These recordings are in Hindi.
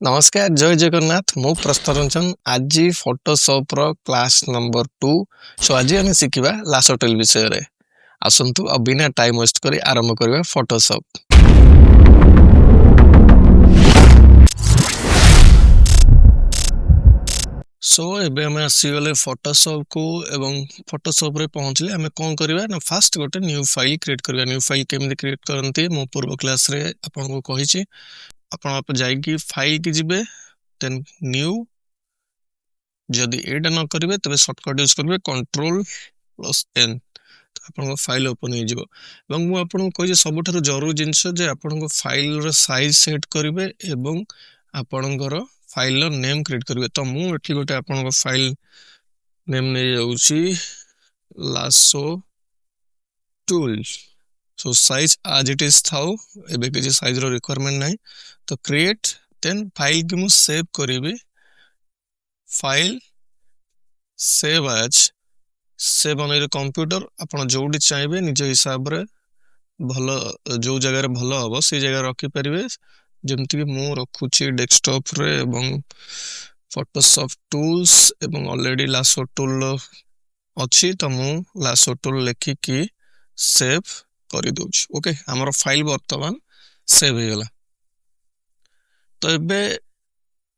नमस्कार जय जगन्नाथ मु प्रस्तरंजन आज फोटोशॉप रो क्लास नंबर 2 सो आज आम शिखा लासोटेल विषय रे आसंतु अब बिना टाइम वेस्ट करी आरंभ करबा फोटोशॉप। सो एबे हम आसी गले फोटोशॉप को एवं फोटोशॉप रे पहुंचले हमें कोन करबा ना फास्ट गोटे न्यू फाइल क्रिएट करबा। न्यू फाइल केमि क्रिएट करंती मो पूर्व क्लास रे आपन को कहिछि। आपन आप जाई फाइल की जिबे देन न्यू जदि एटा न करिवे तबे शॉर्टकट यूज करिवे कंट्रोल प्लस एन तो आपन फाइल ओपन हो जिवो। एवं मु आपन को जे सबठारु जरूरी जिंस जे आपन को फाइल रो साइज सेट करिवे एवं आपन फाइल रो नेम क्रिएट करिवे। तो मु एठी गोटे आपन को फाइल नेम नै जाउची लासो टूल। सो साइज आज इट इज थाउ एबे के साइज रो रिक्वायरमेंट नै तो क्रिएट देन फाइल के मु सेव करिवे। File save as save on your computer आपण जोडी चाहिए निज हिसाब रे भलो जो जगह रे भलो हबो से जगह रखि परिवे। जेमति कि मु रखुची डेस्कटॉप रे एवं फोटोशॉप टूल्स एवं ऑलरेडी लासो टूल अछि तो मु लासो टूल लेखि कि सेव करि दोछ। ओके हमर फाइल वर्तमान सेव हो गला। तो एबे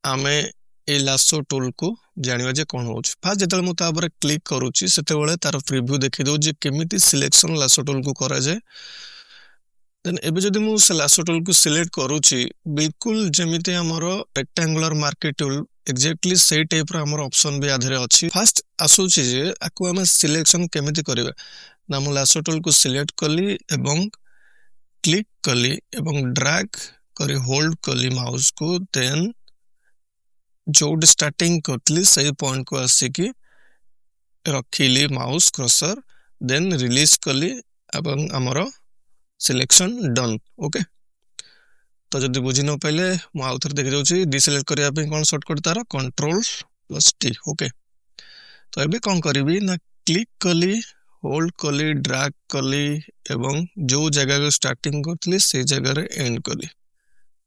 आमे ए लासो टूल को जानिबा जे कोन होछ। फास्ट जेतल मु ता पर क्लिक करूची सेते बेले तार प्रीव्यू देखि दो जे केमिति सिलेक्शन लासो टूल को करा जाय। देन एबे जदि मु से लासो टूल को सिलेक्ट करूची बिल्कुल जेमिति हमरो रेक्टेंगुलर मार्केट टूल एग्जैक्टली सेही टाइप रो हमर ऑप्शन भी आधरे अछि। फास्ट आसुची जे आकु हम सिलेक्शन केमिति करिवे ना मु लासो टूल को सिलेक्ट कली एवं क्लिक कली एवं ड्रैग करी होल्ड कली माउस को देन जो स्टार्टिंग करतली सही पॉइंट को आसिकी रखिली माउस क्रसर देन रिलीज कली एवं हमरो सिलेक्शन डन। ओके तो जदि बुझी न पहले मु आउथर देखि जाउची डिसेलेक्ट करिया पे कोन शॉर्टकट तार कंट्रोल प्लस टी। ओके तो एबे कोन करिवि ना क्लिक कली होल्ड कली ड्रैग कली एवं जो जगह को स्टार्टिंग करतली से जगह रे एंड कली।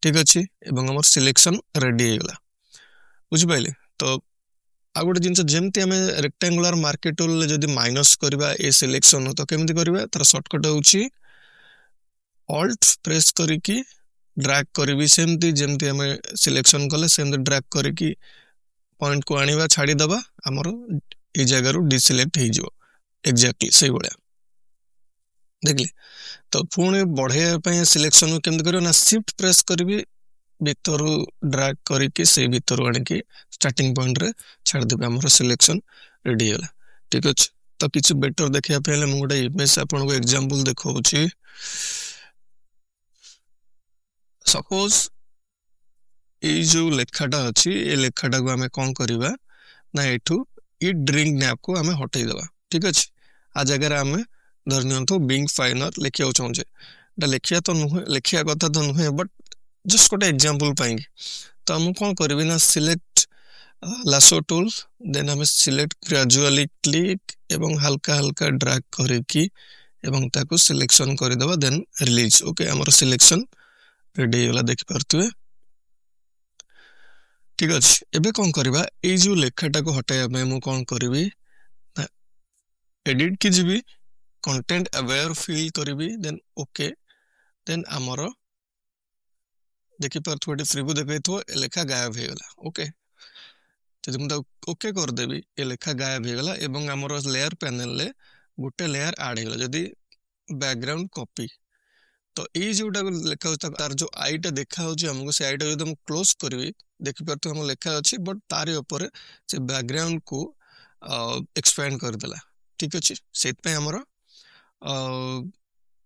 ठीक अछि एवं हमर सिलेक्शन रेडी हो गला बुझि पाइले। तो आ गोटे जिंस जेमति हमें रेक्टेंगुलर मार्केट टूल जदि माइनस करबा ए सिलेक्शन तो केमति करबा तार शॉर्टकट होउची ऑल्ट प्रेस करिकी ड्रैग करबी सेमति जेमति हमें सिलेक्शन कले सेमति ड्रैग करिकी पॉइंट को आनिबा छाडी दबा हमर ए जगह रु डिसेलेक्ट हे जिवो एग्जैक्टली सही बळिया देखली। तो पुणे बढ़े पे सिलेक्शन केमति करियो ना शिफ्ट प्रेस करबी भीतर ड्रैग करिकी से भीतर आनिकी स्टार्टिंग पॉइंट रे छाड़ देबे हमर सिलेक्शन रेडी होला। ठीक अछि तो किछ बेटर देखिया पहले मु गोटे इमेज आपन को एग्जांपल देखौची। सपोज ए जो लेखाटा अछि ए लेखाटा को हमें कोन करबा ना एठू ई ड्रिंक नैप को हमें हटाई देबा। ठीक अछि आ जगह हमें धरनियंतो बिंग फाइनर लेखिया चाहूचे दा लेखिया तो नुहे लेखिया कथा तो नुहे बट जस्ट गोटे एग्जांपल पाएंगे तो हम कोन करबी ना सिलेक्ट लासो टूल देन हमें सिलेक्ट ग्रेजुअली क्लिक एवं हल्का हल्का ड्रैग करिकी एवं ताको सिलेक्शन कर देबा देन रिलीज। ओके हमर सिलेक्शन रेडी होला देखि परतुए। ठीक अछि एबे कोन करबा ए जो लेखाटा को हटाया मैं मु कोन करबी ना एडिट की जिबी कंटेंट अवेयर फिल करबी देन ओके देन हमर देखि परतुए प्रीव्यू देखैथो ए लेखा गायब हे गला। ओके जदि मु ओके कर देबी ए लेखा गायब हे गला एवं हमर लेयर पैनल ले गुटे लेयर ऐड हे गला। जदि बैकग्राउंड कॉपी तो ये जोटा लेखा होता तार जो आईटा देखा होची हमको से आईटा जदि हम क्लोज करबी देखि परतो हम लेखा अछि बट तारे ऊपर से बैकग्राउंड को एक्सपेंड कर देला। ठीक अछि सेत पे हमर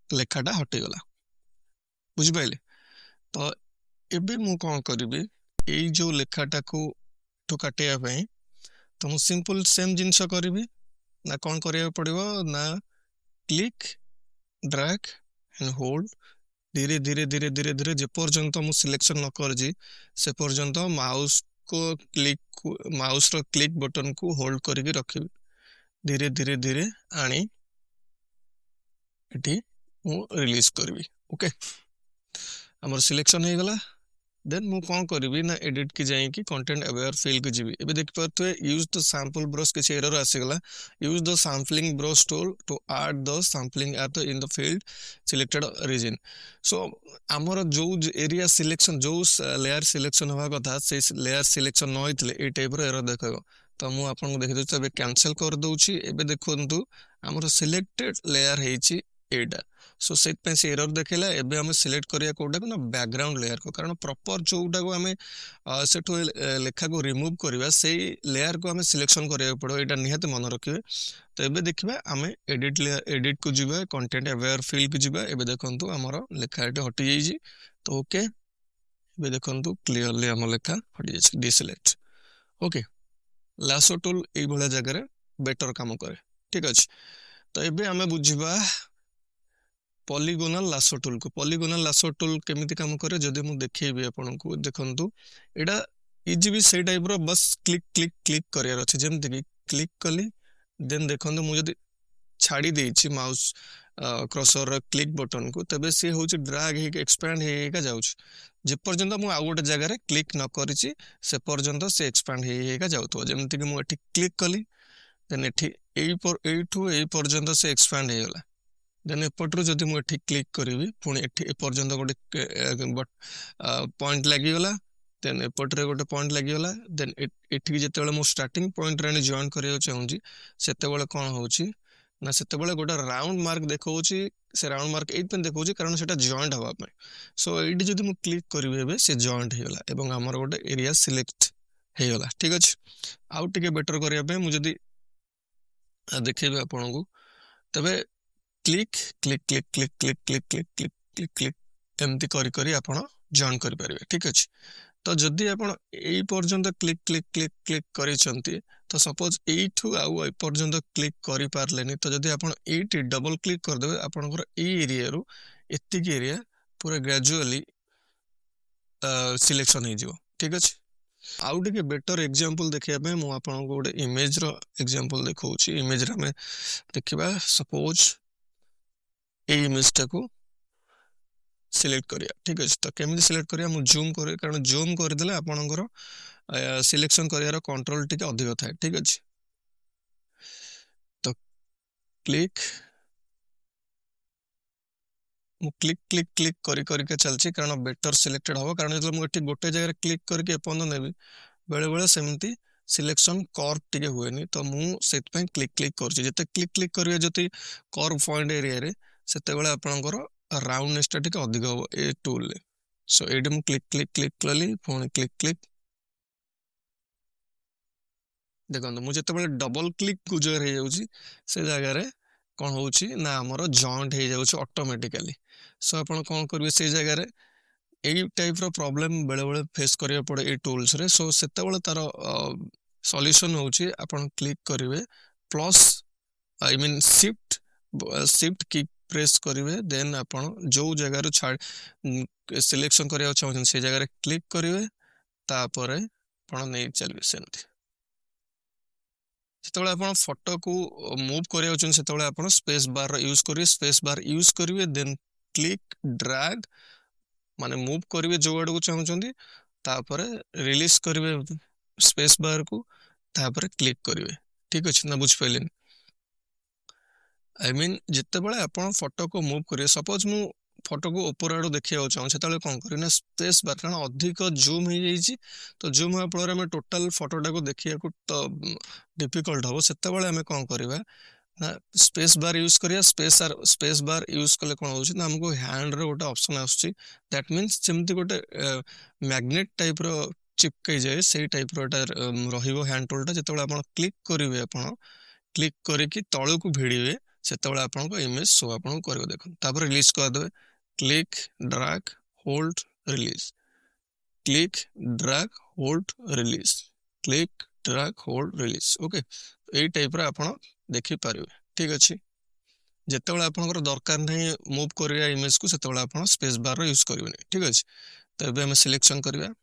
लेखाटा हटि गला बुझि पाइले। तो एबे मु कोन करबी ए जो लेखाटा को तो काटिया पई तो मु सिंपल सेम जिंस करबी ना कोन करिया पड़िबो ना क्लिक ड्रैग एंड होल्ड धीरे धीरे धीरे धीरे धीरे जे पर्यंत मु सिलेक्शन न कर जी से पर्यंत माउस को क्लिक माउस रो क्लिक बटन को होल्ड करके रखिबी धीरे धीरे धीरे आनी एठी मु रिलीज करबी। ओके हमर सिलेक्शन हे गला देन मु कौन करी ना एडिट की जाइए कंटेंट अवेयर फिल को जीवी एबे देख पारे यूज द सैंपल ब्रश किसी एरर आसीगला use the sampling brush tool to add the sampling at the in the field selected region so आमर जो एरिया सिलेक्शन जो लेयर सिलेक्शन हवा कथा से लेयर सिलेक्शन न होइतले ए टाइप रो एरर देखो तो मु आपन देखि दउछ एबे कैंसिल कर दउछि एबे देखंतु आमर सिलेक्टेड लेयर हेछि एटा सो सेट पे से एरर देखेला एबे हम सिलेक्ट करिया कोडा को ना बैकग्राउंड लेयर को कारण प्रॉपर जोटा को हमें सेठो लेखा को रिमूव करबा से लेयर को हमें सिलेक्शन करिया पड़ो एटा निहत मन रखिबे तो एबे देखिबा हमें एडिट लेयर एडिट को जिबा कंटेंट अवेयर फिल को जिबा एबे देखंतु हमर लेखा एटे हटि जाई जी तो ओके एबे देखंतु क्लियरली हम लेखा हटि जाई डिसेलेक्ट ओके लासो टूल ए भला जगह रे बेटर काम करे ठीक अछि तो एबे हमें बुझिबा पॉलीगोनल लासो टूल को पॉलीगोनल लासो टूल केमिति काम करे जदि मु देखैबी आपन को देखंतु एडा इजी भी से टाइप रो बस क्लिक क्लिक क्लिक करियार अछि जेमति कि क्लिक कली देन देखंतु मु जदि छाड़ी देछि माउस क्रसर रो क्लिक बटन को तबे से होछि ड्रैग हे एक्सपैंड हे का जाउछ जे पर्यंत मु आ गोटे जगह रे क्लिक न करिछि से पर्यंत से एक्सपैंड हे का जाउतो जेमति कि मु एठी क्लिक कली देन एठी एई पर्यंत से एक्सपैंड हे गेला देन एपटरू जदि मु एठी क्लिक करिवि पुणी एठी ए पर्यंत गोटे पॉइंट लागि गला देन एपटरे गोटे पॉइंट लागि गला देन एठी जेतेबेले मु स्टार्टिंग पॉइंट रे जॉइन करियो चाहूची सेतेबेले कोन होउची ना सेतेबेले गोटे राउंड मार्क देखौची से राउंड मार्क एट पे देखौची कारण सेटा जॉइंट हवा पे सो एठी जदि मु क्लिक करिवि एबे से जॉइंट हे गला एवं हमर गोटे एरिया सिलेक्ट हे गला ठीक अछि आउ टिके बेटर करिया पे मु जदि देखैबे आपन को तबे click click click click click click click click click click एमती करी करी आपण जॉइन करि परिबे ठीक अछि तो जदि आपण एई पर्यंत क्लिक क्लिक क्लिक क्लिक करि छंती तो सपोज एठू आउ ए पर्यंत क्लिक करि पारलेनी तो जदि आपण एटी डबल क्लिक कर देबे आपनकर ए एरिया रो एतिक एरिया पूरा ग्रेजुअली सिलेक्शन हे जिवो ठीक अछि आउ टिके बेटर एग्जांपल देखिया पे मु आपण को गोटे इमेज रो एग्जांपल देखौची इमेज रे हमें देखिबा सपोज ए इमेज को सिलेक्ट करिया ठीक अछि तो केमिति सिलेक्ट करिया मु जूम करे कारण जूम कर देले आपनकर सिलेक्शन करियार कंट्रोल टिके अधिक थाए ठीक अछि तो क्लिक मु क्लिक क्लिक क्लिक करी करी के चलची कारण बेटर सिलेक्टेड हो कारण जब मु एठी गोटे जगह क्लिक करके अपन नेबी बेले बेले सेमती सिलेक्शन कर्व टिके हुएनी तो मु सेट पे क्लिक क्लिक करची जते क्लिक क्लिक करिया जति कर्व पॉइंट एरिया रे सेते बेले आपनकर राउंडनेस टा टिके अधिक हो ए टूल ले सो एडी मु क्लिक क्लिक क्लिक कली फोन क्लिक क्लिक देखंतु मु जते बेले डबल क्लिक गुजर हे जाउची से जगह रे कोन होउची ना हमर जॉइंट हे जाउची ऑटोमेटिकली सो आपण कोन करबे से जगह रे एई टाइप रो प्रॉब्लम बेले बेले फेस करिया पड़े ए टूल्स रे सो सेते बेले तार सॉल्यूशन होउची आपण क्लिक करिवे प्लस आई मीन शिफ्ट की प्रेस करिवे देन आपण जो जगह रो छाड़ सिलेक्शन करिया चाहछन से जगह रे क्लिक करिवे तापरे आपण नै चलबे सेमती सेतबेले आपण फोटो को मूव करिया चाहछन सेतबेले आपण स्पेस बार रो यूज करिवे स्पेस बार यूज करिवे देन क्लिक ड्रैग माने मूव करिवे जो आडू चाहछन तापरे रिलीज करिवे स्पेस बार को तापरे क्लिक करिवे ठीक अछि ना बुझ पइलेन आई मीन जिते बड़े आपण फोटो को मूव करिए सपोज मु फोटो को ऊपर आडो देखिया चाहूँ सेतबेले कोन करियो ना स्पेस बार कारण अधिक जूम हो जाइछि तो जूम होआ फल में टोटल फोटोटा को देखिया को तो डिफिकल्ट हो सेतबेले हमें कोन करबा ना स्पेस बार यूज करिया स्पेस बार यूज कले कोन होछि ना हमको हैंड रे गोटे ऑप्शन आछी दैट मींस जेमति गोटे मैग्नेट टाइप रो चिपकै जाय सेही टाइप रो एटा रहिबो हैंड टूलटा जेतबेले आपण क्लिक करिवे आपण क्लिक करिकि तळु को भिडिवे सेतबेले आपण को इमेज शो आपण को करबो देखन तापर रिलीज कर देबे click drag hold release click drag hold release click drag hold release okay एई टाइप रे आपण देखि पारिबे ठीक अछि जेतबेले आपनकर दरकार नै मूव करिया इमेज को सेतबेले आपण स्पेस बार रो यूज करबे ठीक अछि त एबे हम सिलेक्शन करबा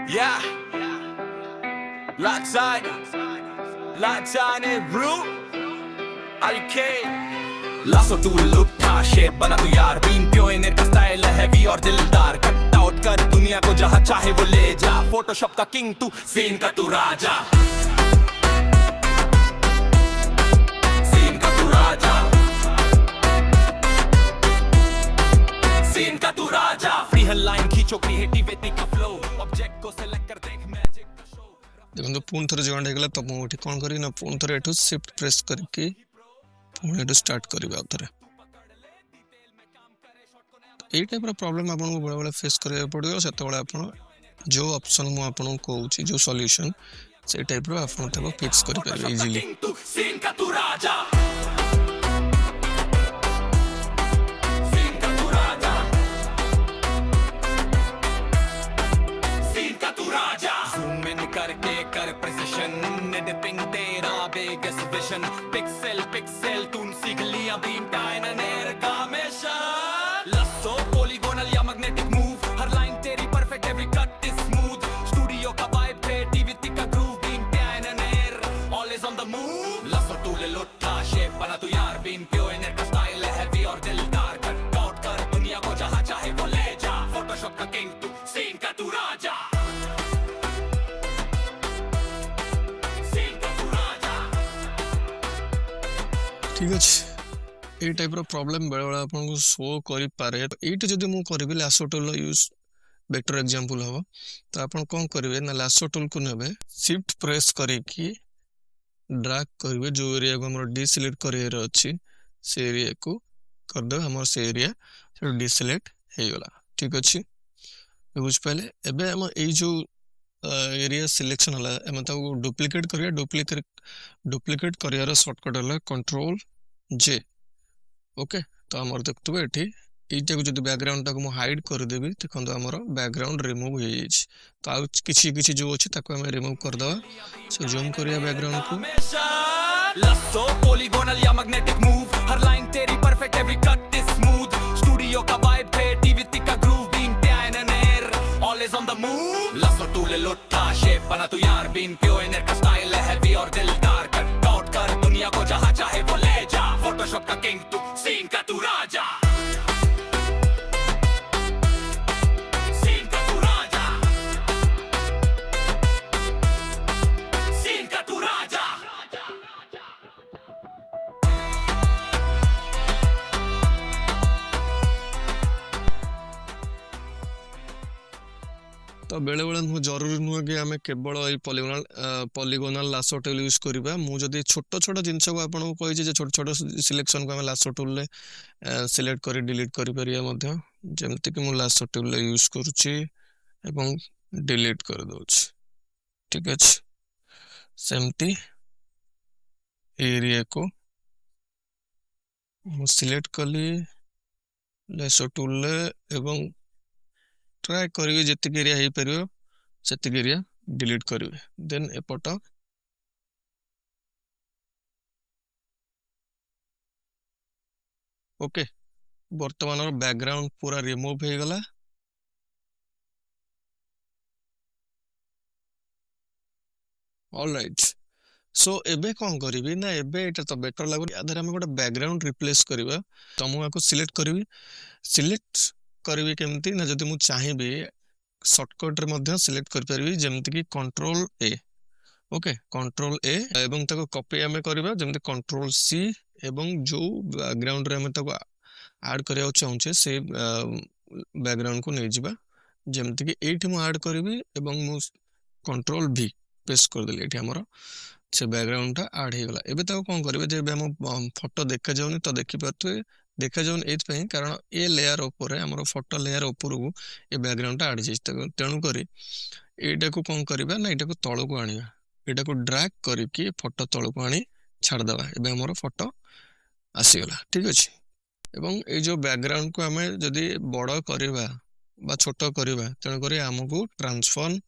Yeah, lots on it, bro. Are you kidding? Lasso tool लुटा शेप बना तू यार बीन प्योइनर का स्टाइल है हैवी और दिलदार कट्टा कर दुनिया को जहां चाहे वो ले जा, फोटोशॉप का किंग तू, सीन का तू राजा, सीन का तू राजा, सीन का तू राजा। फ्री हैंड लाइन खींचो, क्रिएटिविटी का फ्लो, ऑब्जेक्ट को सिलेक्ट कर देख मैजिक का शो। देखो पुणी थे जॉइंट होगा तो मुझे कौन करी ना पुणी थे एठू शिफ्ट प्रेस करके पुणी एठू स्टार्ट करिबा थरे। ये टाइप प्रॉब्लम आपको बेले बेले फेस करिया पड़ो, से आप जो ऑप्शन मु आपको कहूँ जो सॉल्यूशन से टाइप रो आप फिक्स कर पारे इजीली। सीन का तू राजा, करके कर प्रिसिशन, एडिटिंग तेरा बिगेस्ट विजन, पिक्सेल पिक्सेल तूने सीख लिया बीम टाइन एयर का मिशन, लस्सो पॉलीगोनल या मैग्नेटिक मूव, हर लाइन तेरी perfect, every cut is smooth, studio का वाइब, क्रिएटिविटी का ग्रूव, बीम टाइन air always on the move, lasso tool लुट्टा शेप बना तू यार, बीम प्योर का स्टाइल है हैवी और दिलदार, कट आउट कर दुनिया को जहां चाहे वो ले जा, फोटोशॉप का किंग तू, सीन का तू राजा। ठीक अच्छे ये टाइप प्रॉब्लम बेले बेले आपको शो करें। ये जब मुझे lasso tool use better example हम तो आप कौन करेंगे ना लासो टूल को नेबे शिफ्ट प्रेस करके ड्रैग करेंगे, जो एरिया को हम डिसिलेक्ट कर अच्छी से एरिया को करदे हम से एरिया डिसिलेक्ट हो गला। ठीक अच्छे बुझिपारे एबे हम ये जो एरिया सिलेक्शन है डुप्लिकेट करिया, डुप्लिकेट करियार शॉर्टकट है कंट्रोल जे। ओके तो आमर देखुए ये यहीटा को जो बैकग्राउंड टाक हाइड करदेवी देखो आमर बैकग्राउंड रिमूव हो जाए, तो आउ किसी जो अच्छी ताको रिमूव करदे। सो जूम करिया बैकग्राउंड को, लस्सो पॉलीगोनल या मैग्नेटिक मूव, हर लाइन तेरी perfect, every cut is smooth, studio का वाइब, क्रिएटिविटी का ग्रूव, बीम टाइन air always on the move, lasso tool लुट्टा शेप बना तू यार, बीम प्योर का स्टाइल है हैवी और दिलदार, कट आउट कर दुनिया को जहां चाहे वो ले जा, फोटोशॉप का किंग तू, सीन का तू राजा, सीन का तू राजा, सीन का तू राजा। तो बेले बेले जरूरी नुह कि आम केवल पॉलीगोनल लासो टूल यूज करवा। मुझे छोट छोट जिनस को आपको कही छोट छोट सिलेक्शन को आम लासो टूल सिलेक्ट कर डिलीट कर जमती कि मुझे लासो टूल यूज करुच्ची डिलीट कर दूची। ठीक अच्छे सेमती एरिया को सिलेक्ट कली लासो टूल एवं ट्राए करेंगे जितक एरिया हो पार से एरिया डिलीट करेंगे। देन एपट ओके बर्तमान बैकग्राउंड पूरा रिमूव हो गला। ऑलराइट सो एबे कौन करी ना एबे एटा तो बेटर लगो यार आम गोटे बैकग्राउंड रिप्लेस करवा। तो मुझे सिलेक्ट करी सिलेक्ट करी केमती ना जदि मुझे चाहिए शॉर्टकट रे सिलेक्ट कर पारि जमती कि कंट्रोल ए। ओके कंट्रोल ए एवं ताको कॉपी आमे करबा जमती कंट्रोल सी एवं जो बैकग्राउंड रे आमे ताको ऐड करिया चाहूचे से बैकग्राउंड को नहीं जिबा जमती कि एठी मु ऐड करबी एवं मु कंट्रोल भी प्रेस कर देली एठी हमर से बैकग्राउंड टा ऐड हो गला। एबे ताको कोन करबे जे हम फोटो देखा जाउनी तो देखि पाथुए देखा जाऊन एथपाई कारण ए लेयर ऊपर हमर फोटो लेयर ऊपर को ए बैकग्राउंड ऐड जाइए तेणु करी एटा को कौन करबा ना एटा को तळ को आनिबा एटा को ड्रैग करके फोटो तळ को आनी छाड़ देबा। एबे हमर फोटो आसी गला। ठीक अछि एवं ए जो बैकग्राउंड को हमें जदी बड़ करबा बा छोट करबा तेणु करी हमको ट्रांसफॉर्म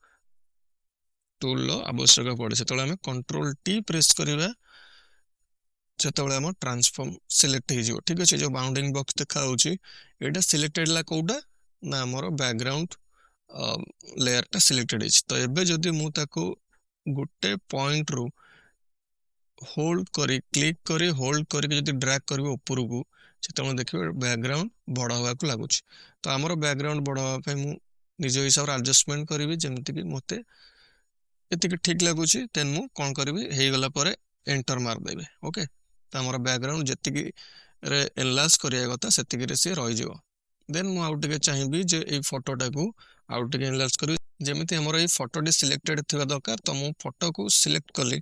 टूल आवश्यक पड़े से हम कंट्रोल टी प्रेस करबा से ट्रांसफॉर्म सिलेक्ट हो। ठीक अच्छे जो बाउंडिंग बॉक्स देखा यहाँ सिलेक्टेड ला कौटा ना मोर बैकग्राउंड लेयर टा सिलेक्टेड है। तो एबे जदि मु ताको गोटे पॉइंट रू होल्ड करी क्लिक करी होल्ड करके जदि ड्रैग करबे ऊपर को से देखिए बैकग्राउंड बड़ हवा को लगुच। तो आमर बैकग्राउंड बड़ हवा मु निज हिसाब से एडजस्टमेंट करी जमती कि मते एतिक ठीक लगुच देन मु कौन करी हो गला पर एंटर मारदेवी। ओके तो आम बैकग्राउंड जी एनलार्ज करिया कथा से सी रही देन मु आउ टे चाहिए जे ये फोटोटा को आउ टे एनलार्ज करी जमी आम ये फोटोटी सिलेक्टेड थी दरकार तो मु फोटो को सिलेक्ट कली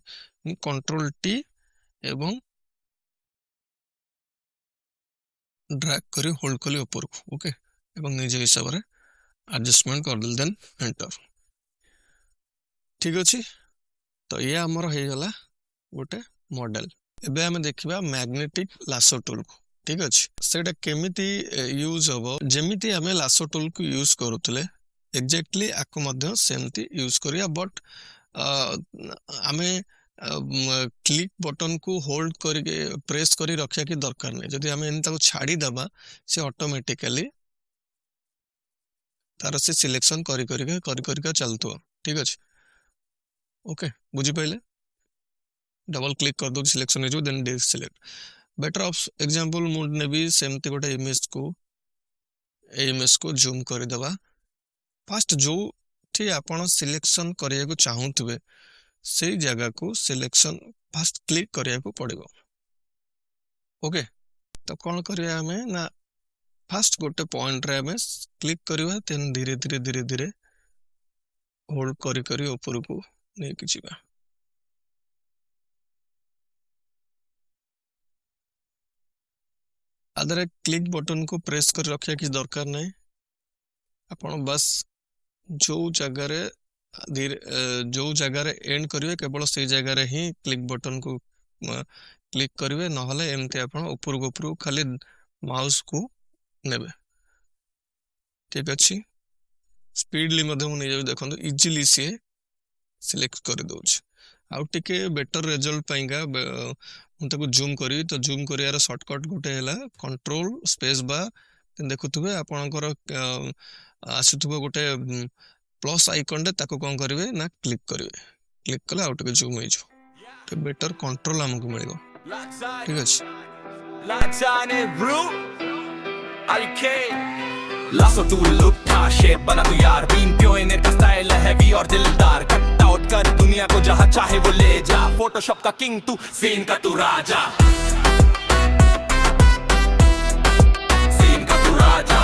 कंट्रोल टी एवं ड्रैग करी होल्ड कली ऊपर को। ओके एवं निज हिसाब से एडजस्टमेंट करदेल देन एंटर ठीक अच्छे। तो ये आमर हो गला गोटे मॉडल। एबे हमें देखिबा मैग्नेटिक लासो टूल को ठीक अच्छे सेटा केमिति यूज हम जमीती आम लासो टूल को यूज करूले एक्जाक्टली आपको मध्य सेमती यूज करिया बट आमे क्लिक बटन को होल्ड करके प्रेस करी रखिया कि दरकार नहीं जदि आम इन छाड़ी दबा से ऑटोमेटिकली तार से सिलेक्शन करी चलतो ठीक अच्छे। ओके बुझी पाइले डबल क्लिक कर दो सिलेक्शन हो देन डे सिलेक्ट बेटर ऑफ एग्जांपल मोड ने भी सेमती गोटे इमेज को जूम कर दबा फास्ट जो थी आपण सिलेक्शन करिया को चाहूतबे से जगह को सिलेक्शन फास्ट क्लिक करिया को पड़िबो। ओके तो कौन करिया हमें ना फास्ट गोटे पॉइंट रे हमें क्लिक करिवा देन धीरे धीरे होल्ड करी ऊपर को नहीं कि आदर क्लिक बटन को प्रेस कर रखिया कि दरकार नहीं आपण बस जो जगह एंड करिवे केवल से जगह ही क्लिक बटन को क्लिक करिवे नहले एमती आपण ऊपर खाली माउस को नेबे ठीक अच्छे। स्पीडली नहीं देखो इजिली सी सिलेक्ट कर दउछ आउ टिके बेटर रिजल्ट पाइंगा मुझे जूम करी तो जूम करियार शॉर्टकट गोटे है कंट्रोल स्पेस बार देखुवे आपणकर आसुथुबो गोटे प्लस आइकन दे ताको कौन करिवे ना क्लिक करिवे क्लिक कले आउ टिके जूम हो तो बेटर कंट्रोल हमको मिलेगा ठीक अच्छे। लासो टूल उठा शेप बना तू यार बीन प्योनेर का स्टाइल है हैवी और दिलदार कट आउट कर दुनिया को जहां चाहे वो ले जा फोटोशॉप का किंग तू सीन का तू राजा सीन का तू राजा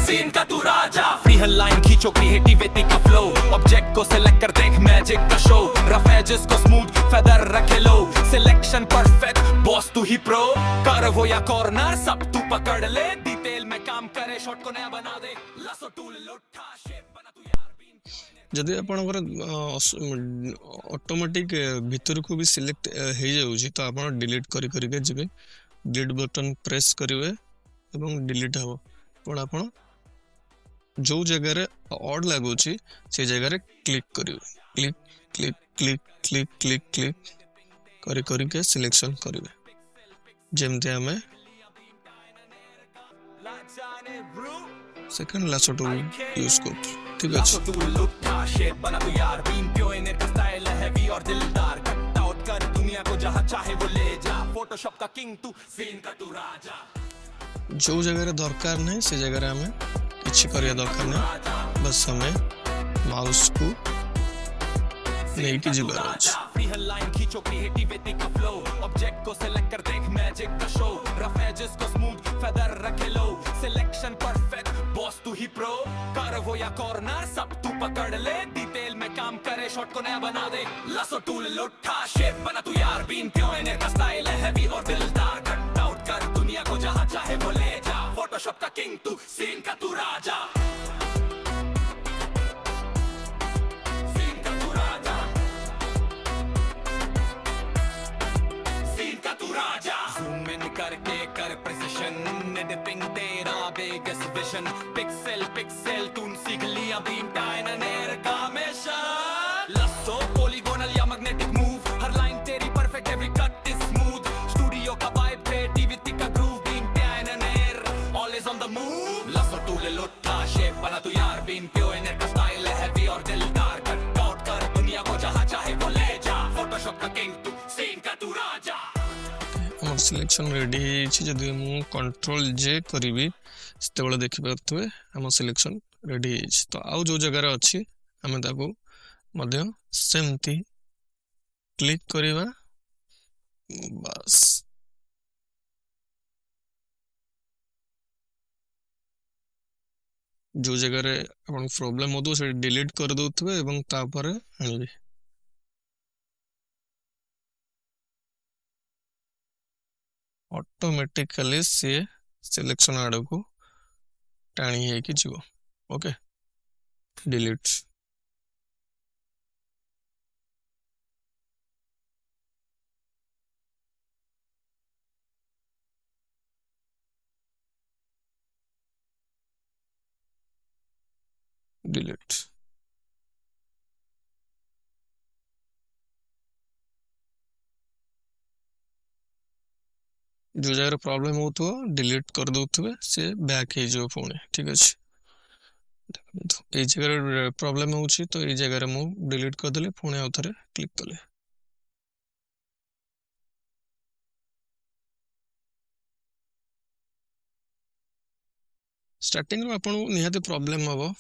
सीन का तू राजा फ्री हैंड लाइन खींचो क्रिएटिविटी का फ्लो ऑब्जेक्ट को सेलेक्ट कर देख मैजिक का शो रफ एजेस को स्मूथ फेदर रखे लो सिलेक्शन परफेक्ट बॉस तू ही प्रो कर वो या कॉर्नर सब तू पकड़ ले डिटेल में काम करे शॉट को नया बना दे लासो टूल उठा शेप बना तू यार जदि आपणकर ऑटोमेटिक भीतर को भी सिलेक्ट हो जाउची तो आपण डिलीट करी जिबे डिलीट बटन प्रेस करिवे एवं डिलीट हबो पण आपण जो जगह रे ऑड लागुची से जगह रे क्लिक करिवे click click click click click click करी के सिलेक्शन करिवे जेमते हमें सेकंड लासो टूल यूज कर ठीक है। शेप बना तू यार बीन प्योनेर का स्टाइल है हैवी और दिलदार कट आउट कर दुनिया को जहां चाहे वो ले जा फोटोशॉप का किंग तू सीन का तू राजा जो जगह दरकार नहीं से जगह हमें किसी करिया दरकार नहीं बस हमें माउस को नहीं की जगह फ्री हैंड लाइन खींचो क्रिएटिविटी का फ्लो ऑब्जेक्ट को सेलेक्ट कर देख मैजिक का शो रफ एजेस को स्मूथ फेदर रखे लो सिलेक्शन परफेक्ट बॉस तू ही प्रो कर वो या कॉर्नर सब तू पकड़ ले डिटेल में काम करे शॉट को नया बना दे लासो टूल उठा शेप बना तू यार बीन प्योनेर का स्टाइल है हैवी और दिलदार कट आउट कर दुनिया को जहां चाहे वो ले जा फोटोशॉप का किंग तू सीन का तू राजा सीन का तू राजा सीन का तू राजा जूम इन करके कर प्रिसिशन एडिटिंग तेरा बिगेस्ट विजन पिक्सेल पिक्सेल तूने सीख लिया बीम डायनामिक का मिशन लासो पॉलीगोनल या मैग्नेटिक मूव हर लाइन तेरी perfect every cut is smooth studio का वाइब क्रिएटिविटी का groove beam dynamic always on the move lasso tool लुट्टा शेप बना तू यार बीम प्योनेर का स्टाइल है हैवी और दिलदार कट आउट कर दुनिया को जहां चाहे वो ले जा फोटोशॉप का किंग तू सीन का तू राजा सिलेक्शन रेडी जदि मु कंट्रोल जे करी ସେତେବେଳେ ଦେଖିପାରୁଥିବେ ଆମ ସିଲେକ୍ସନ୍ ରେଡ଼ି ହେଇଛି। ତ ଆଉ ଯେଉଁ ଜାଗାରେ ଅଛି ଆମେ ତାକୁ ମଧ୍ୟ ସେମିତି କ୍ଲିକ୍ କରିବା, ବାସ୍। ଯେଉଁ ଜାଗାରେ ଆପଣଙ୍କୁ ପ୍ରୋବ୍ଲେମ୍ ହେଉଥିବ ସେଠି ଡିଲିଟ୍ କରିଦେଉଥିବେ ଏବଂ ତାପରେ ଆଣିବେ। ଅଟୋମେଟିକାଲି ସିଏ ସିଲେକ୍ସନ୍ ଆଡ଼କୁ ଟାଣି ହେଇକି ଯିବ। Okay, delete. ଡିଲିଟ୍। ଯେଉଁ ଜାଗାରେ ପ୍ରୋବ୍ଲେମ୍ ହେଉଥିବ ଡିଲିଟ୍ କରିଦେଉଥିବେ, ସେ ବ୍ୟାକ୍ ହେଇଯିବ ପୁଣି। ଠିକ୍ ଅଛି, ଦେଖନ୍ତୁ ଏଇ ଜାଗାରେ ପ୍ରୋବ୍ଲେମ୍ ହେଉଛି ତ ଏଇ ଜାଗାରେ ମୁଁ ଡିଲିଟ୍ କରିଦେଲି, ପୁଣି ଆଉ ଥରେ କ୍ଲିକ୍ କଲି। ଷ୍ଟାର୍ଟିଂରୁ ଆପଣଙ୍କୁ ନିହାତି ପ୍ରୋବ୍ଲେମ୍ ହେବ।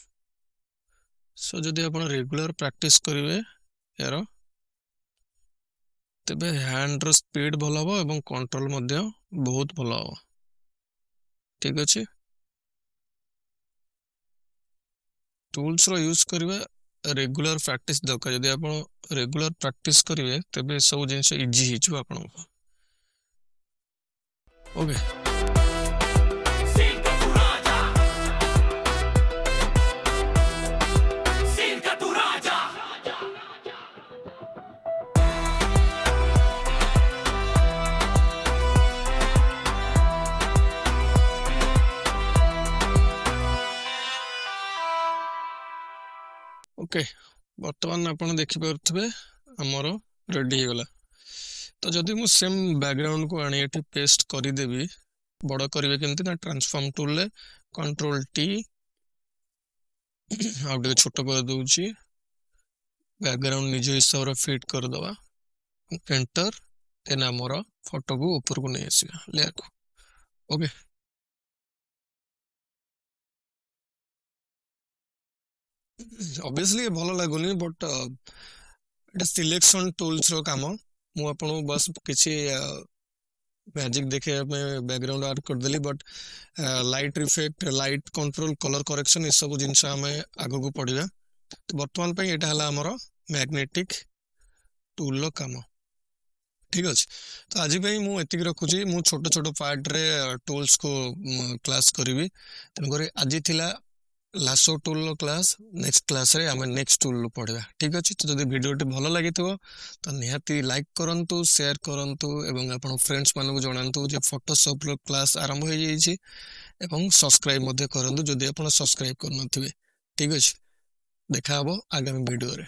ସୋ ଯଦି ଆପଣ ରେଗୁଲାର ପ୍ରାକ୍ଟିସ୍ କରିବେ ଏହାର, ତେବେ ହ୍ୟାଣ୍ଡର ସ୍ପିଡ୍ ଭଲ ହେବ ଏବଂ କଣ୍ଟ୍ରୋଲ ମଧ୍ୟ ବହୁତ ଭଲ ହେବ। ଠିକ୍ ଅଛି, ଟୁଲ୍ସର ୟୁଜ୍ କରିବା ରେଗୁଲାର ପ୍ରାକ୍ଟିସ୍ ଦରକାର। ଯଦି ଆପଣ ରେଗୁଲାର ପ୍ରାକ୍ଟିସ୍ କରିବେ ତେବେ ଏସବୁ ଜିନିଷ ଇଜି ହେଇଯିବ ଆପଣଙ୍କୁ। ଓକେ, ଓକେ, ବର୍ତ୍ତମାନ ଆପଣ ଦେଖିପାରୁଥିବେ ଆମର ରେଡ଼ି ହେଇଗଲା। ତ ଯଦି ମୁଁ ସେମ୍ ବ୍ୟାକଗ୍ରାଉଣ୍ଡକୁ ଆଣି ଏଠି ପେଷ୍ଟ କରିଦେବି, ବଡ଼ କରିବେ କେମିତି ନା ଟ୍ରାନ୍ସଫର୍ମ ଟୁଲ୍ରେ Ctrl+T, ଆଉ ଟିକେ ଛୋଟ କରିଦେଉଛି, ବ୍ୟାକଗ୍ରାଉଣ୍ଡ ନିଜ ହିସାବରେ ଫିଟ୍ କରିଦେବା, ଏଣ୍ଟର, ଦେନ୍ ଆମର ଫଟୋକୁ ଉପରକୁ ନେଇ ଆସିବା ଲେୟାରକୁ। ଓକେ, ଅବଭିୟସଲି ଭଲ ଲାଗୁନି, ବଟ୍ ଏଇଟା ସିଲେକ୍ସନ୍ ଟୁଲ୍ସର କାମ। ମୁଁ ଆପଣଙ୍କୁ ବାସ୍ କିଛି ମ୍ୟାଜିକ୍ ଦେଖେଇବା ପାଇଁ ବ୍ୟାକଗ୍ରାଉଣ୍ଡ ଆଡ୍ କରିଦେଲି, but light effect, light control, colour correction ଏସବୁ ଜିନିଷ ଆମେ ଆଗକୁ ପଢ଼ିବା। ତ ବର୍ତ୍ତମାନ ପାଇଁ ଏଇଟା ହେଲା ଆମର ମ୍ୟାଗ୍ନେଟିକ୍ ଟୁଲ୍ର କାମ। ଠିକ୍ ଅଛି, ତ ଆଜି ପାଇଁ ମୁଁ ଏତିକି ରଖୁଛି। ମୁଁ ଛୋଟ ଛୋଟ ପାର୍ଟରେ ଟୁଲ୍ସକୁ କ୍ଲାସ୍ କରିବି। ତେଣୁକରି ଆଜି ଥିଲା ଲାସୋ ଟୁଲ୍ର କ୍ଲାସ୍, ନେକ୍ସଟ କ୍ଲାସ୍ରେ ଆମେ ନେକ୍ସଟ ଟୁଲ୍ ପଢ଼ିବା। ଠିକ୍ ଅଛି, ତ ଯଦି ଭିଡ଼ିଓଟି ଭଲ ଲାଗିଥିବ ତ ନିହାତି ଲାଇକ୍ କରନ୍ତୁ, ସେୟାର କରନ୍ତୁ ଏବଂ ଆପଣ ଫ୍ରେଣ୍ଡସ୍ମାନଙ୍କୁ ଜଣାନ୍ତୁ ଯେ ଫଟୋସପ୍ର କ୍ଲାସ୍ ଆରମ୍ଭ ହେଇଯାଇଛି, ଏବଂ ସବସ୍କ୍ରାଇବ୍ ମଧ୍ୟ କରନ୍ତୁ ଯଦି ଆପଣ ସବସ୍କ୍ରାଇବ୍ କରିନଥିବେ। ଠିକ୍ ଅଛି, ଦେଖା ହେବ ଆଗାମୀ ଭିଡ଼ିଓରେ।